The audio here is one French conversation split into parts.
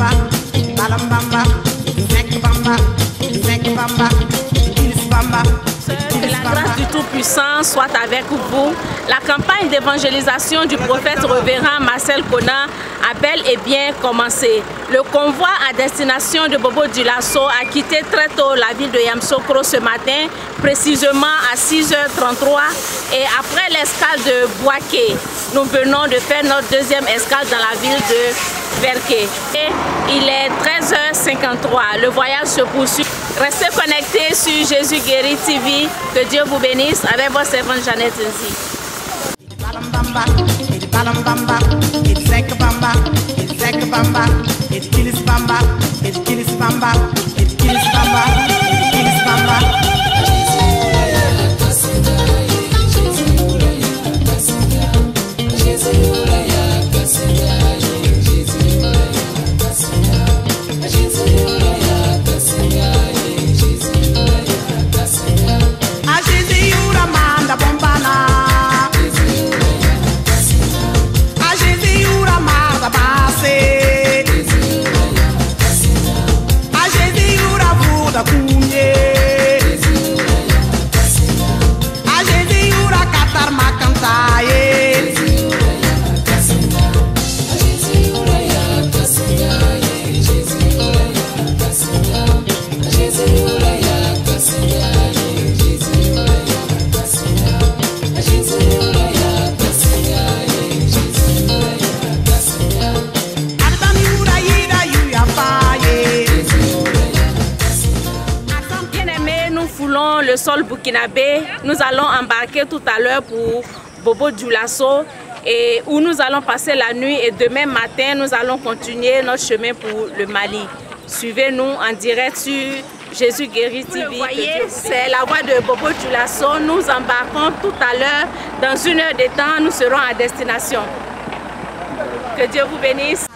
Que la grâce du Tout-Puissant soit avec vous. La campagne d'évangélisation du prophète révérend Marcel Kona a bel et bien commencé. Le convoi à destination de Bobo Dioulasso a quitté très tôt la ville de Yamoussoukro ce matin, précisément à 6h33. Et après l'escale de Bouaké, nous venons de faire notre deuxième escale dans la ville de Berké. Et il est 13h53. Le voyage se poursuit. Restez connectés sur Jésus Guérit TV. Que Dieu vous bénisse avec votre servante Jeannette Nzi. Le sol burkinabé, nous allons embarquer tout à l'heure pour Bobo Dioulasso et où nous allons passer la nuit et demain matin nous allons continuer notre chemin pour le Mali. Suivez-nous en direct sur Jésus Guérit TV. Vous voyez, c'est la voie de Bobo Dioulasso. Nous embarquons tout à l'heure. Dans 1 heure de temps, nous serons à destination. Que Dieu vous bénisse.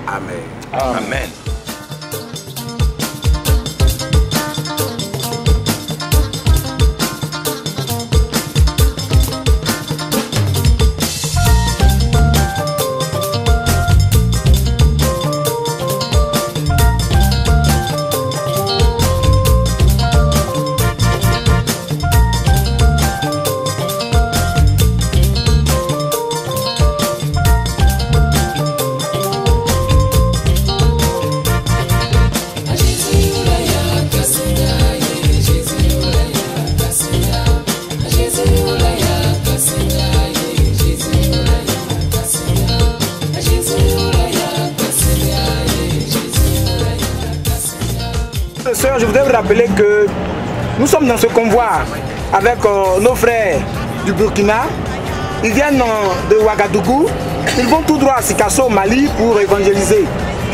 Amen. Amen. Sœurs, je voudrais vous rappeler que nous sommes dans ce convoi avec nos frères du Burkina. Ils viennent de Ouagadougou. Ils vont tout droit à Sikasso, au Mali, pour évangéliser.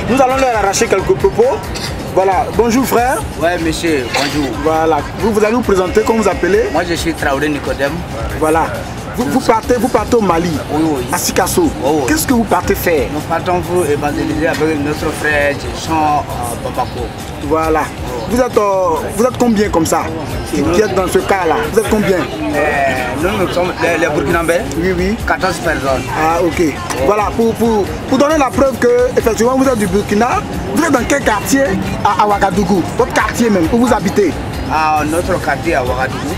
Nous allons leur arracher quelques propos. Voilà. Bonjour frère. Ouais monsieur, bonjour. Voilà. Vous allez vous présenter, comment vous appelez? Moi je suis Traoré Nicodème. Voilà. Vous partez au Mali, oui. À Sikasso. Oui. Qu'est-ce que vous partez faire? Nous partons pour évangéliser avec notre frère Jean Bamako. Voilà. Vous êtes combien comme ça qui êtes dans ce cas-là? Vous êtes combien? Nous sommes les Burkinabés. Oui. 14 personnes. Ah ok. Voilà, pour donner la preuve que effectivement vous êtes du Burkina, vous êtes dans quel quartier à Ouagadougou? Votre quartier même, où vous habitez? Notre quartier à Ouagadougou.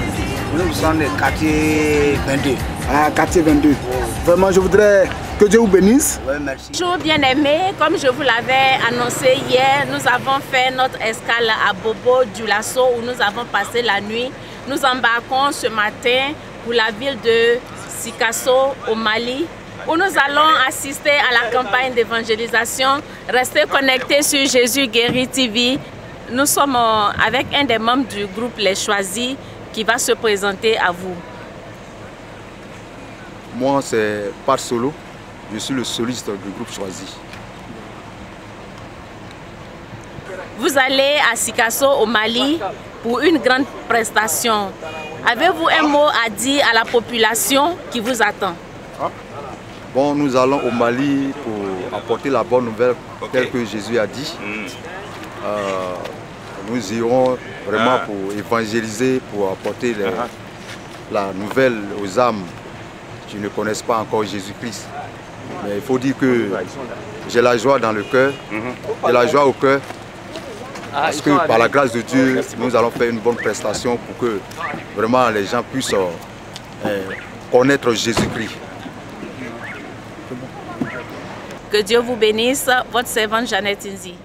Nous sommes le quartier 22. Ah, quartier 22. Vraiment, je voudrais que Dieu vous bénisse. Oui, merci. Bonjour bien-aimés, comme je vous l'avais annoncé hier, nous avons fait notre escale à Bobo Dioulasso où nous avons passé la nuit. Nous embarquons ce matin pour la ville de Sikasso, au Mali, où nous allons assister à la campagne d'évangélisation. Restez connectés sur Jésus Guérit TV. Nous sommes avec un des membres du groupe Les Choisis qui va se présenter à vous. Moi, c'est Par Solo. Je suis le soliste du groupe Choisi. Vous allez à Sikasso, au Mali, pour une grande prestation. Avez-vous un mot à dire à la population qui vous attend? Bon, nous allons au Mali pour apporter la bonne nouvelle telle que Jésus a dit. Nous irons vraiment pour évangéliser, pour apporter la nouvelle aux âmes qui ne connaissent pas encore Jésus-Christ. Mais il faut dire que j'ai la joie dans le cœur, j'ai la joie au cœur, parce que par la grâce de Dieu, nous allons faire une bonne prestation pour que vraiment les gens puissent connaître Jésus-Christ. Que Dieu vous bénisse, votre servante Jeannette Nzi.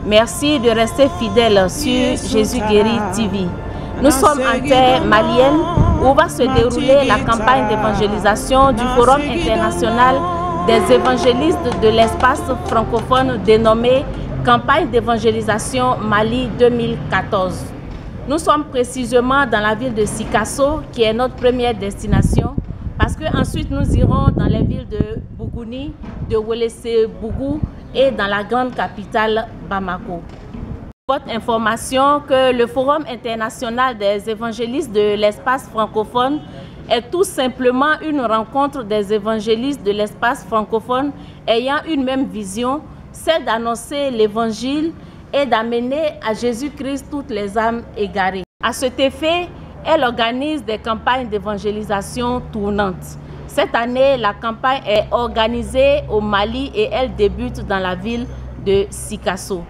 Merci de rester fidèle sur Jésus Guérit TV. Nous sommes en terre malienne où va se dérouler la campagne d'évangélisation du Forum international des évangélistes de l'espace francophone dénommé Campagne d'évangélisation Mali 2014. Nous sommes précisément dans la ville de Sikasso qui est notre première destination parce qu'ensuite nous irons dans les villes de Bougouni, de Wélessé-Bougou et dans la grande capitale Bamako. Votre information que le Forum international des évangélistes de l'espace francophone est tout simplement une rencontre des évangélistes de l'espace francophone ayant une même vision, celle d'annoncer l'évangile et d'amener à Jésus-Christ toutes les âmes égarées. À cet effet, elle organise des campagnes d'évangélisation tournantes. Cette année, la campagne est organisée au Mali et elle débute dans la ville de Sikasso.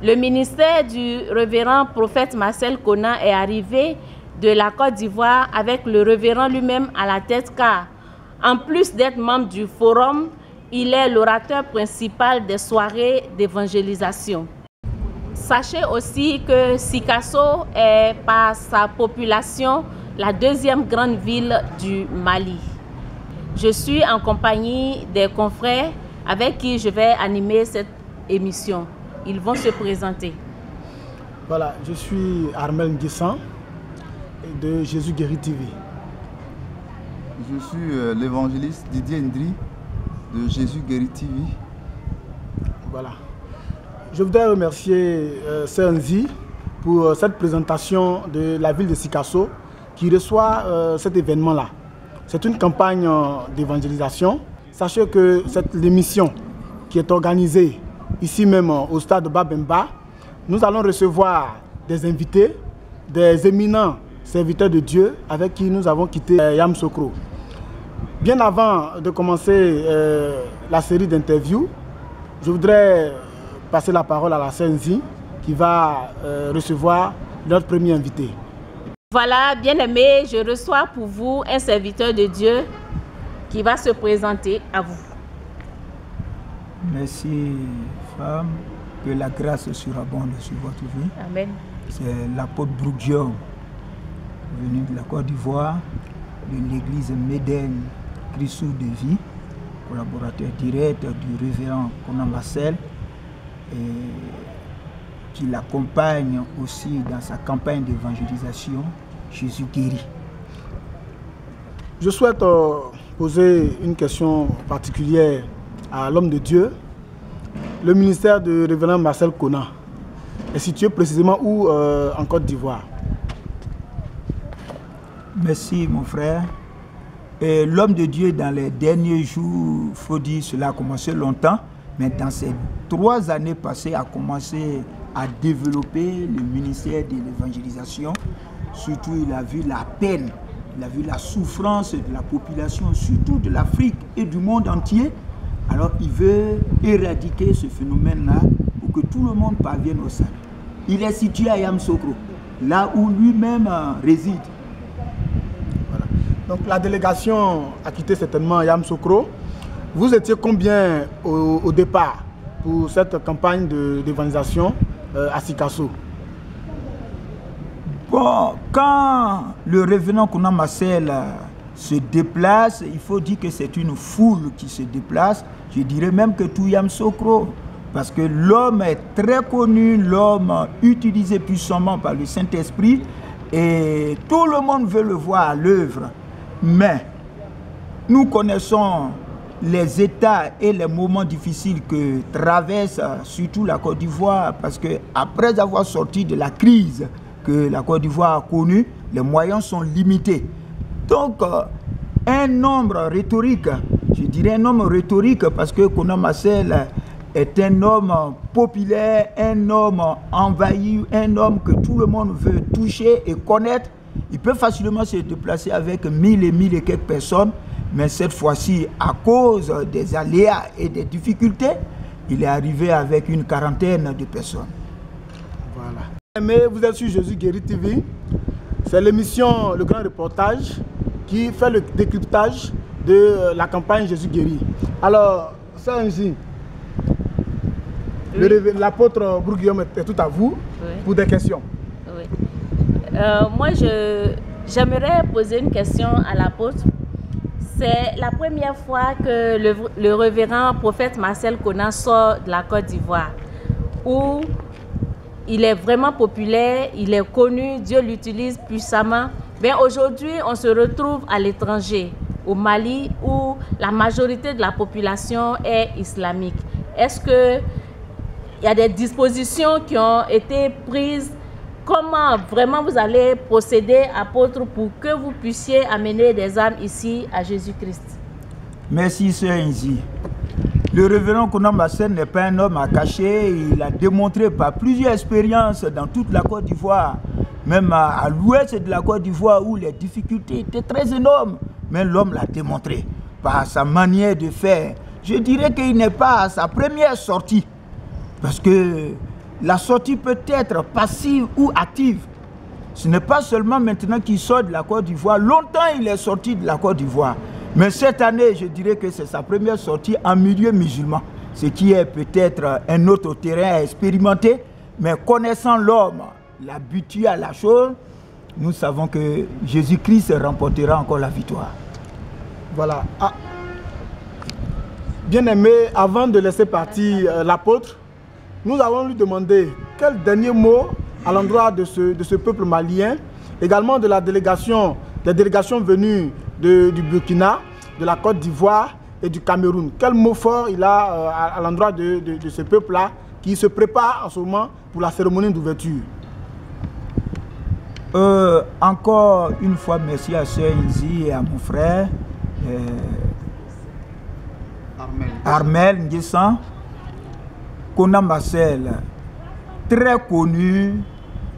Le ministère du révérend prophète Marcel Kona est arrivé de la Côte d'Ivoire avec le révérend lui-même à la tête car, en plus d'être membre du forum, il est l'orateur principal des soirées d'évangélisation. Sachez aussi que Sikasso est par sa population la deuxième grande ville du Mali. Je suis en compagnie des confrères avec qui je vais animer cette émission. Ils vont se présenter. Voilà, je suis Armel Nguessan de Jésus Guérit TV. Je suis l'évangéliste Didier Ndri de Jésus Guéri TV. Voilà. Je voudrais remercier Sœur Nzi pour cette présentation de la ville de Sikasso qui reçoit cet événement-là. C'est une campagne d'évangélisation. Sachez que l'émission qui est organisée ici même au stade de Babemba, nous allons recevoir des invités, des éminents serviteurs de Dieu avec qui nous avons quitté Yamoussoukro. Bien avant de commencer la série d'interviews, je voudrais passer la parole à la Sœur Nzi qui va recevoir notre premier invité. Voilà, bien-aimés, je reçois pour vous un serviteur de Dieu qui va se présenter à vous. Merci, femme, que la grâce surabonde sur votre vie. Amen. C'est l'apôtre Brougdion, venu de la Côte d'Ivoire, de l'église Médène Christou de Vie, collaborateur direct du révérend Conan Marcel, et qui l'accompagne aussi dans sa campagne d'évangélisation Jésus Guéri. Je souhaite poser une question particulière à l'homme de Dieu. Le ministère de révérend Marcel Conan est situé précisément où en Côte d'Ivoire? Merci mon frère. L'homme de Dieu dans les derniers jours, il faut dire cela a commencé longtemps, mais dans ces 3 années passées a commencé à développer le ministère de l'évangélisation. Surtout il a vu la peine, il a vu la souffrance de la population, surtout de l'Afrique et du monde entier. Alors il veut éradiquer ce phénomène-là pour que tout le monde parvienne au salut. Il est situé à Yamoussoukro, là où lui-même réside. Voilà. Donc la délégation a quitté certainement Yamoussoukro. Vous étiez combien au départ pour cette campagne d'évangélisation à Sikasso? Bon, quand le révérend Conan Marcel se déplace, il faut dire que c'est une foule qui se déplace. Je dirais même que tout Yamoussoukro, parce que l'homme est très connu, l'homme utilisé puissamment par le Saint-Esprit, et tout le monde veut le voir à l'œuvre. Mais nous connaissons les états et les moments difficiles que traverse surtout la Côte d'Ivoire, parce que après avoir sorti de la crise que la Côte d'Ivoire a connue, les moyens sont limités. Donc, un nombre rhétorique, je dirais un homme rhétorique parce que Conan Marcel est un homme populaire, un homme envahi, un homme que tout le monde veut toucher et connaître. Il peut facilement se déplacer avec 1000 et 1000 et quelques personnes, mais cette fois-ci, à cause des aléas et des difficultés, il est arrivé avec une quarantaine de personnes. Voilà. Mais vous êtes sur Jésus Guéri TV. C'est l'émission Le Grand Reportage qui fait le décryptage de la campagne Jésus Guéri. Alors, Sœur Nzi, oui. L'apôtre Brougdion est tout à vous, oui, pour des questions. Oui. Moi, j'aimerais poser une question à l'apôtre. C'est la première fois que le révérend prophète Marcel Conan sort de la Côte d'Ivoire, où il est vraiment populaire, il est connu, Dieu l'utilise puissamment. Bien, aujourd'hui, on se retrouve à l'étranger, au Mali, où la majorité de la population est islamique. Est-ce qu'il y a des dispositions qui ont été prises? Comment vraiment vous allez procéder, apôtre, pour que vous puissiez amener des âmes ici à Jésus-Christ? Merci, Sœur Nzi. Le révérend Conan Marcel n'est pas un homme à cacher. Il a démontré par plusieurs expériences dans toute la Côte d'Ivoire, même à l'ouest de la Côte d'Ivoire où les difficultés étaient très énormes. Mais l'homme l'a démontré par sa manière de faire. Je dirais qu'il n'est pas à sa première sortie, parce que la sortie peut être passive ou active. Ce n'est pas seulement maintenant qu'il sort de la Côte d'Ivoire. Longtemps, il est sorti de la Côte d'Ivoire. Mais cette année, je dirais que c'est sa première sortie en milieu musulman. Ce qui est peut-être un autre terrain à expérimenter. Mais connaissant l'homme, l'habitué à la chose, nous savons que Jésus-Christ remportera encore la victoire. Voilà. Ah. Bien-aimé, avant de laisser partir l'apôtre, nous allons lui demander quel dernier mot à l'endroit de ce peuple malien, également de la délégation, des délégations venues du Burkina, de la Côte d'Ivoire et du Cameroun. Quel mot fort il a à l'endroit de ce peuple-là qui se prépare en ce moment pour la cérémonie d'ouverture? Encore une fois, merci à Sœur Inzi et à mon frère Armel Nguessan. Kona Marcel, très connu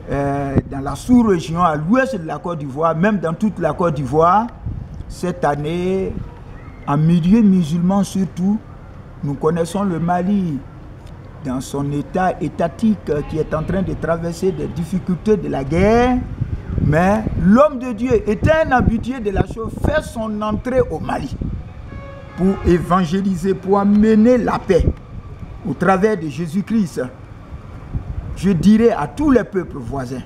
dans la sous-région, à l'ouest de la Côte d'Ivoire, même dans toute la Côte d'Ivoire. Cette année, en milieu musulman surtout, nous connaissons le Mali dans son état étatique qui est en train de traverser des difficultés de la guerre. Mais l'homme de Dieu était un habitué de la chose, fait son entrée au Mali pour évangéliser, pour amener la paix au travers de Jésus-Christ. Je dirais à tous les peuples voisins,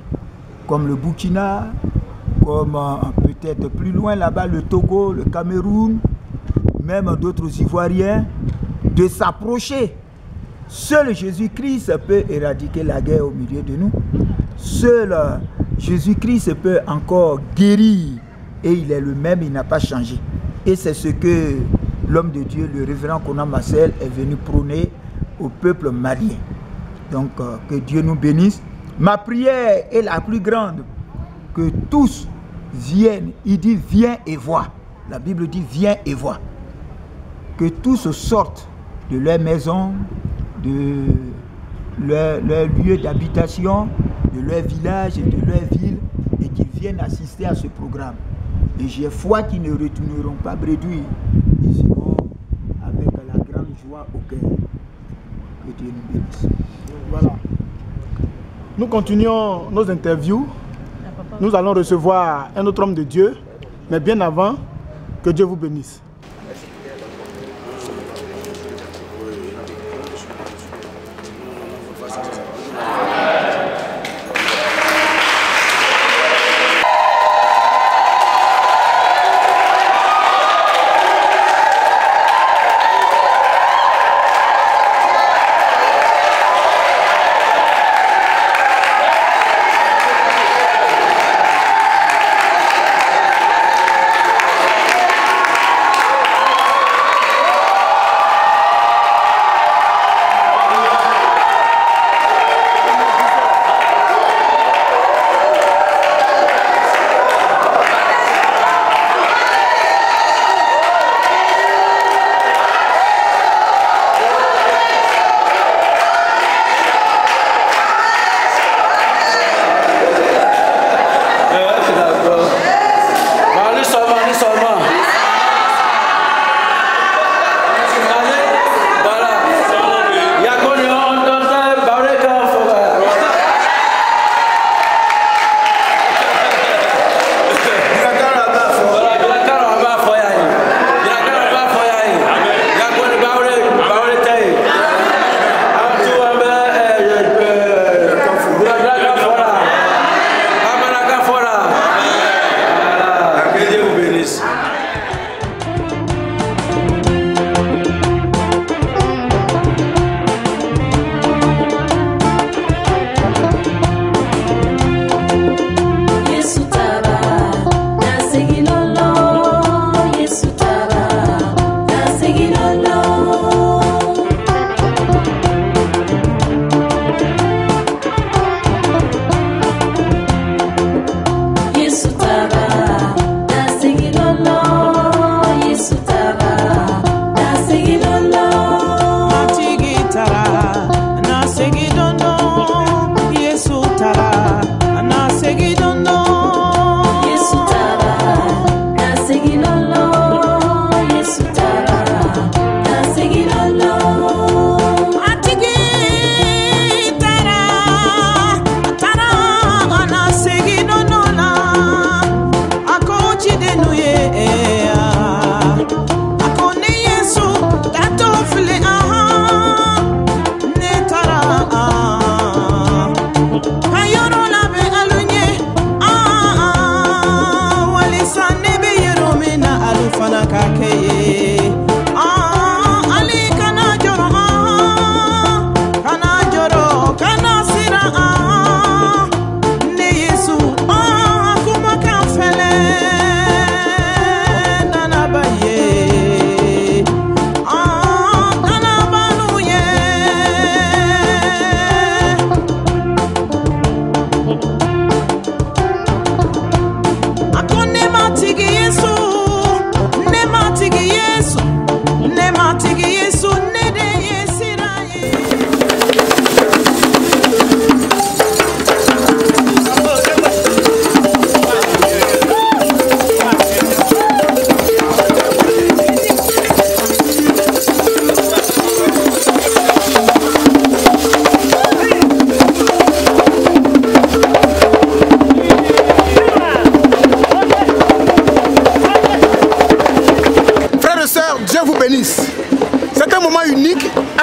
comme le Burkina, comme peut-être plus loin là-bas le Togo, le Cameroun, même d'autres Ivoiriens, de s'approcher. Seul Jésus-Christ peut éradiquer la guerre au milieu de nous. Seul Jésus-Christ peut encore guérir. Et il est le même, il n'a pas changé. Et c'est ce que l'homme de Dieu, le révérend Kona Marcel, est venu prôner au peuple malien. Donc, que Dieu nous bénisse. Ma prière est la plus grande. Que tous viennent. Il dit, viens et vois. La Bible dit, viens et vois. Que tous sortent de leur maison, de leur lieu d'habitation, de leur village et de leur ville, et qu'ils viennent assister à ce programme. Et j'ai foi qu'ils ne retourneront pas bredouilles. Ils iront avec la grande joie au cœur. Que Dieu nous bénisse. Voilà. Nous continuons nos interviews. Nous allons recevoir un autre homme de Dieu, mais bien avant, que Dieu vous bénisse.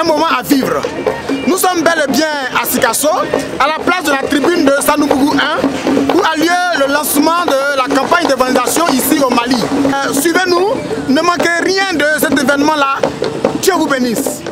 un moment à vivre. Nous sommes bel et bien à Sikasso, à la place de la tribune de Sanobougou 1, où a lieu le lancement de la campagne d'évangélisation ici au Mali. Suivez-nous, ne manquez rien de cet événement-là. Dieu vous bénisse.